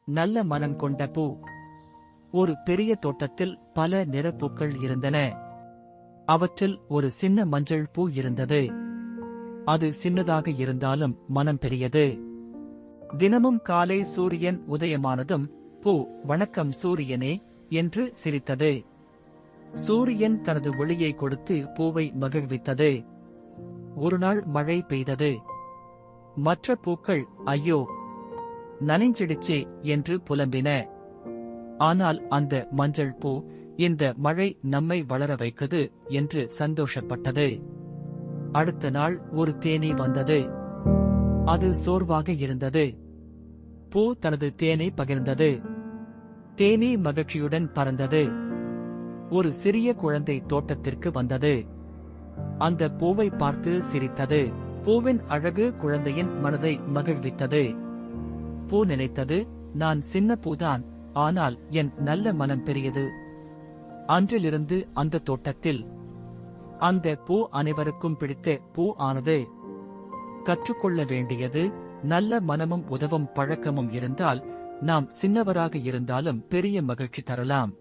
நல்ல மனம் கொண்ட பூ. ஒரு பெரிய தோட்டத்தில் பல நிறப்பூக்கள் இருந்தன. அவற்றில் ஒரு சின்ன மஞ்சள் பூ இருந்தது. அது சின்னதாக இருந்தாலும் மனம் பெரியது. தினமும் காலை சூரியன் உதயமானதும் பூ வணக்கம் சூரியனே என்று சிரித்தது. சூரியன் தனது ஒளியை கொடுத்து பூவை மகிழ்வித்தது. ஒருநாள் மழை பெய்தது. மற்ற பூக்கள் ஐயோ நனைஞ்சிடுச்சே என்று புலம்பின. ஆனால் அந்த மஞ்சள் பூ இந்த மழை நம்மை வளர வைக்குது என்று சந்தோஷப்பட்டது. அடுத்த நாள் ஒரு தேனீ வந்தது. அது சோர்வாக இருந்தது. பூ தனது தேனை பகிர்ந்தது. தேனீ மகிழ்ச்சியுடன் பறந்தது. ஒரு சிறிய குழந்தை தோட்டத்திற்கு வந்தது. அந்த பூவை பார்த்து சிரித்தது. பூவின் அழகு குழந்தையின் மனதை மகிழ்வித்தது. பூ நினைத்தது, நான் சின்ன பூதான், ஆனால் என் நல்ல மனம் பெரியது. அன்றிலிருந்து அந்த தோட்டத்தில் அந்த பூ அனைவருக்கும் பிடித்த பூ ஆனது. கற்றுக்கொள்ள வேண்டியது, நல்ல மனமும் உதவும் பழக்கமும் இருந்தால் நாம் சின்னவராக இருந்தாலும் பெரிய மகிழ்ச்சி தரலாம்.